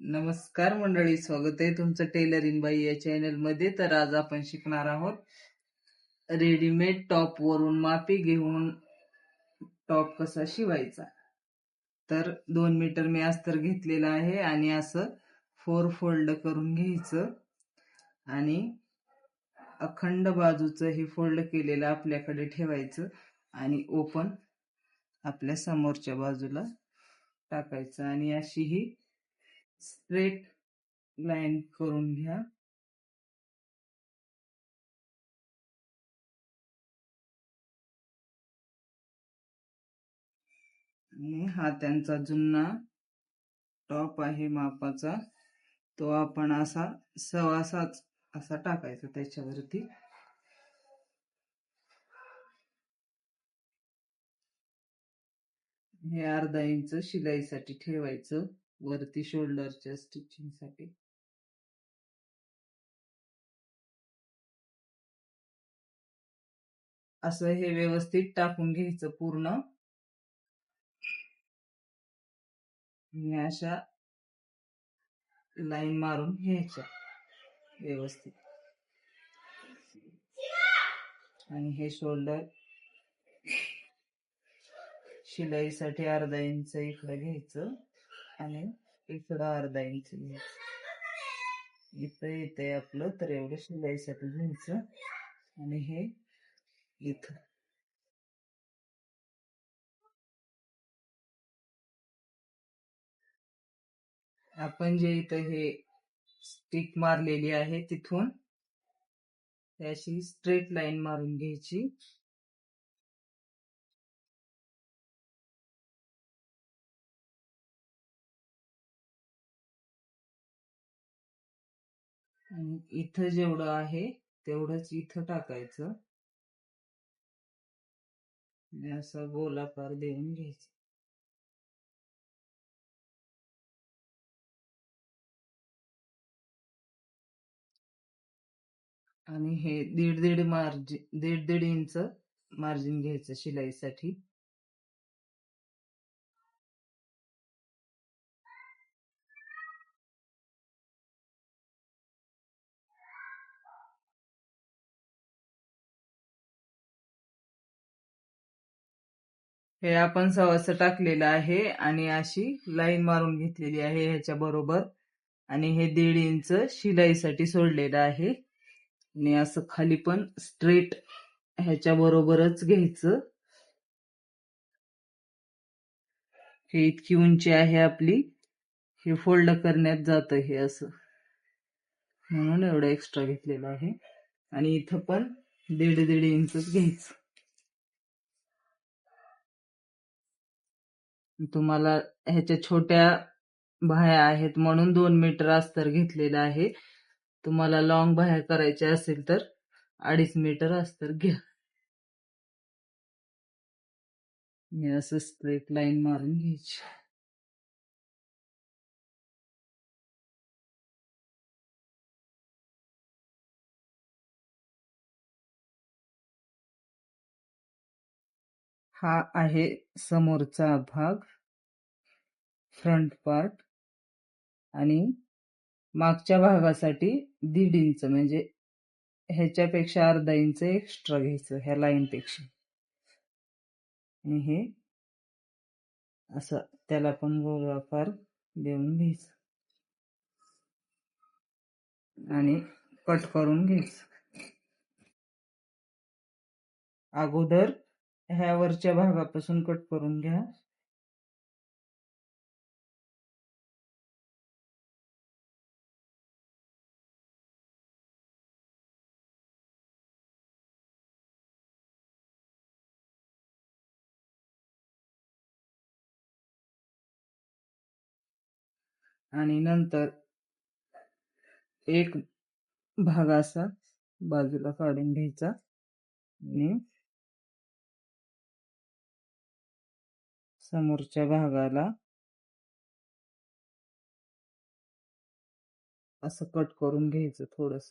नमस्कार मंडळी, स्वागत आहे तुमचं टेलरिंग बाई या चॅनल मध्ये. तर आज आपण शिकणार आहोत रेडीमेड टॉप वरून मापी घेऊन टॉप कसा शिवायचा. तर 2 मीटर मी अस्तर घेतलेला आहे आणि असं 4 फोल्ड करून घ्यायचं आणि अखंड बाजूचं हे फोल्ड केलेलं आपल्याकडे ठेवायचं आणि ओपन आपल्या समोरच्या बाजूला टाकायचं आणि अशी ही स्ट्रेट लाईन करून घ्या. आणि हा त्यांचा जुना टॉप आहे मापाचा, तो आपण असा सवासाच असा टाकायचा त्याच्यावरती. हे अर्धा इंच शिलाईसाठी ठेवायचं वरती शोल्डरच्या स्टिचिंग साठी. असं हे व्यवस्थित टाकून घ्यायचं पूर्ण. अशा लाईन मारून घ्यायच्या व्यवस्थित आणि हे शोल्डर शिलाईसाठी अर्धा इंच इकडे घ्यायचं आणि इकडं अर्धा इंच घ्यायचं. इथं येतंय आपलं, तर एवढं शिलाईसाठी घ्यायचं आणि हे इथं आपण जे इथं हे स्टिक मारलेली आहे तिथून त्याशी स्ट्रेट लाईन मारून घ्यायची. आणि इथं जेवढं आहे तेवढंच इथं टाकायचं. असं गोलाकार देऊन घ्यायचं. आणि हे दीड इंच मार्जिन घ्यायचं शिलाईसाठी. हे आपण सवासं टाकलेलं आहे आणि अशी लाईन मारून घेतलेली आहे ह्याच्या बरोबर. आणि हे 1.5 इंच शिलाईसाठी सोडलेलं आहे आणि असं खाली पण स्ट्रेट ह्याच्या बरोबरच घ्यायचं. हे इतकी उंची आहे आपली, हे फोल्ड करण्यात जातं हे असं, म्हणून एवढं एक्स्ट्रा घेतलेलं आहे. आणि इथं पण 1.5 इंचच घ्यायचं. तुम्हाला ह्याच्या छोट्या बाह्या आहेत म्हणून 2 मीटर अस्तर घेतलेलं आहे. तुम्हाला लॉंग बाह्या करायच्या असेल तर 2.5 मीटर अस्तर घ्या. मी असं स्ट्रेट लाईन मारून घ्यायची. हा आहे समोरचा भाग, फ्रंट पार्ट. आणि मागच्या भागासाठी 1.5 इंच म्हणजे ह्याच्यापेक्षा अर्धा इंच एक्स्ट्रा घ्यायचं ह्या लाईन पेक्षा. आणि हे असं त्याला पण गोलाकार देऊन घ्यायचं आणि कट करून घ्यायचं. अगोदर ह्या वरच्या भागापासून कट करून घ्या. आणि नंतर एक भाग असा बाजूला काढून घ्यायचा आणि समोरच्या भागाला असं कट करून घ्यायचं थोडस.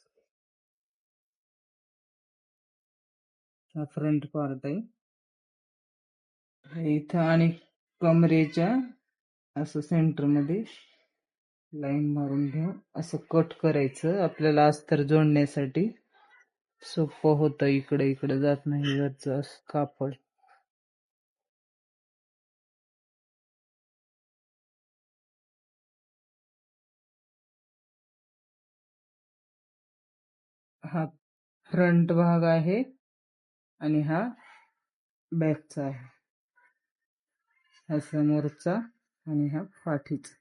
हा फ्रंट पार्ट आहे. इथं आणि कमरेच्या असं सेंटर मध्ये लाईन मारून घेऊन असं कट करायचं. आपल्याला अस्तर जोडण्यासाठी सोपं होतं, इकडे इकडे जात नाही वरचं कापड. हा फ्रंट भाग आहे आणि हा बॅकचा आहे. हा समोरचा आणि हा पाठीचा.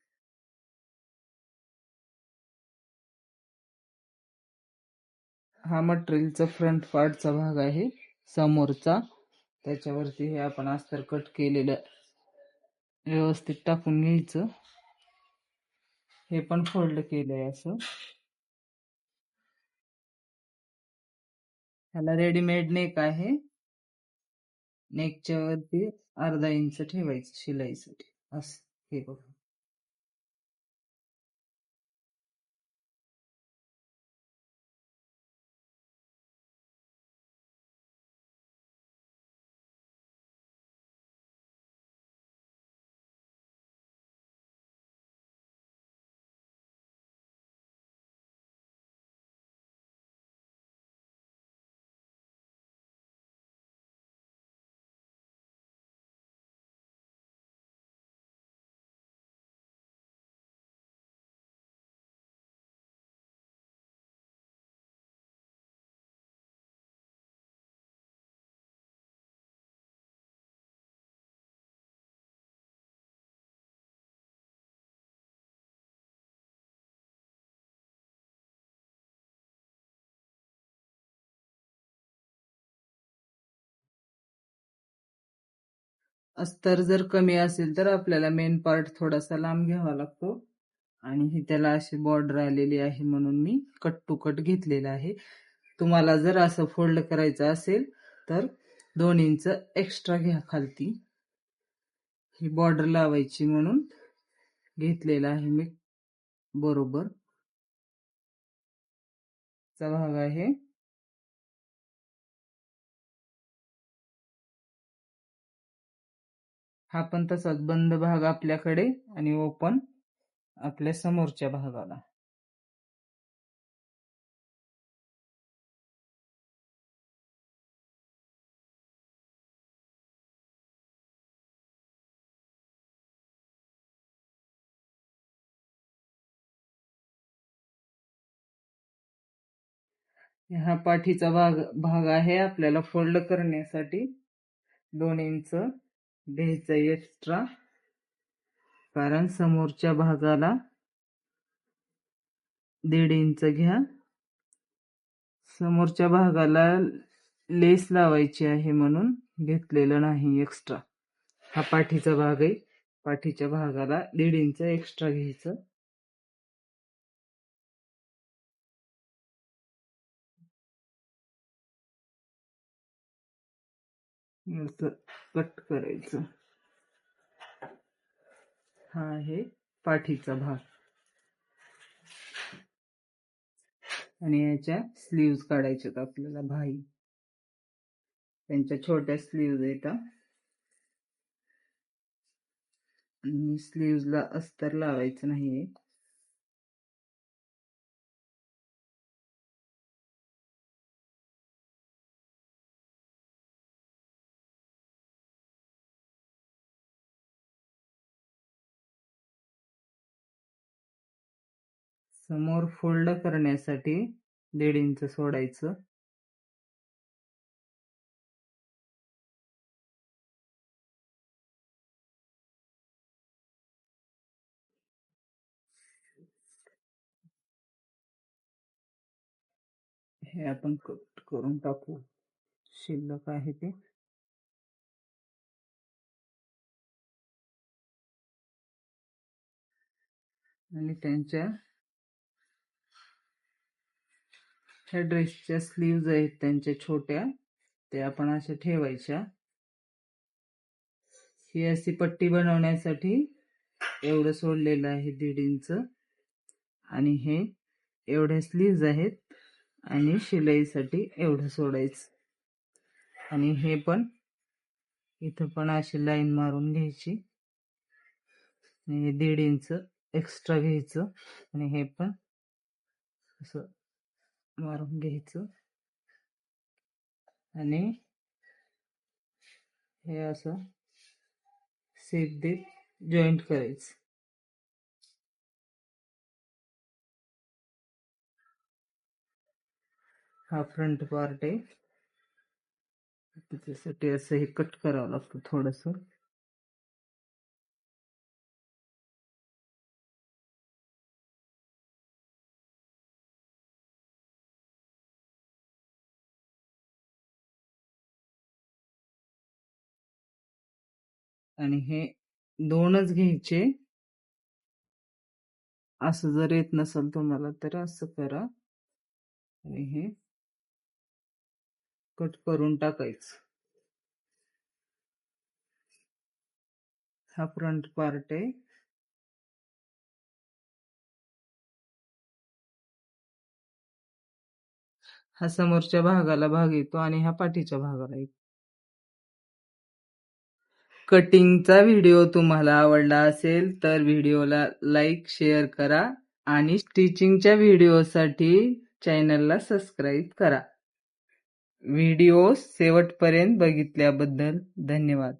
हा मटेरियलचा फ्रंट पार्टचा भाग आहे समोरचा. त्याच्यावरती हे आपण अस्तर कट केलेलं व्यवस्थित टाकून घ्यायचं. हे पण फोल्ड केलंय असं. ह्याला रेडीमेड नेक आहे. नेकच्या वरती अर्धा इंच ठेवायचं शिलाईसाठी असं. हे बघा. अस्तर जर कमी असेल तर आपल्याला मेन पार्ट थोडासा लांब घ्यावा लागतो. आणि ही त्याला अशी बॉर्डर आलेली आहे म्हणून मी कट टू कट घेतलेला आहे. तुम्हाला जर असं फोल्ड करायचं असेल तर 2 इंच एक्स्ट्रा घ्या खालती. ही बॉर्डर लावायची म्हणून घेतलेला आहे मी बरोबर. चा भाग आहे. हा पण तसाच बंद भाग आपल्याकडे आणि ओपन आपल्या समोरच्या भागाला. हा पाठीचा भाग आहे. आपल्याला फोल्ड करण्यासाठी 2 इंच घ्यायचं एक्स्ट्रा, कारण समोरच्या भागाला 1.5 इंच घ्या. समोरच्या भागाला लेस लावायची आहे म्हणून घेतलेलं नाही एक्स्ट्रा. हा पाठीचा भाग आहे. पाठीच्या भागाला 1.5 इंच एक्स्ट्रा घ्यायचं. कट करायचं. हा आहे पाठीचा भाग. आणि याच्या स्लीव्ज काढायच्यात आपल्याला भाई. त्यांच्या छोट्या स्लीव्ज येतात आणि स्लीव्जला अस्तर लावायचं नाहीये. समोर फोल्ड करण्यासाठी 1.5 इंच सोडायचं. हे आपण कट करून टाकू, शिल्लक आहे ते. आणि त्यांच्या ह्या ड्रेसच्या स्लीव्ज आहेत त्यांच्या छोट्या, ते आपण अशा ठेवायच्या. ही अशी पट्टी बनवण्यासाठी एवढं सोडलेलं आहे 1.5 इंच. आणि हे एवढ्या स्लीव्ज आहेत आणि शिलाईसाठी एवढं सोडायचं. आणि हे पण इथं पण अशी लाईन मारून घ्यायची. 1.5 इंच एक्स्ट्रा घ्यायचं आणि हे पण असं मारून घ्यायचं आणि हे असं शेप देत जॉईंट करायचं. हा फ्रंट पार्ट आहे, त्याच्यासाठी असं हे कट करावं लागतं थोडस. आणि हे दोनच घ्यायचे. असं जर येत नसेल तुम्हाला तर असं करा आणि हे कट करून टाकायचं. हा फ्रंट पार्ट आहे. हा समोरच्या भागाला भाग येतो आणि हा पाठीच्या भागाला येतो. कटिंगचा व्हिडिओ तुम्हाला आवडला असेल तर व्हिडिओला लाईक शेअर करा आणि स्टिचिंगच्या व्हिडिओसाठी चॅनलला सबस्क्राईब करा. व्हिडिओ शेवटपर्यंत बघितल्याबद्दल धन्यवाद.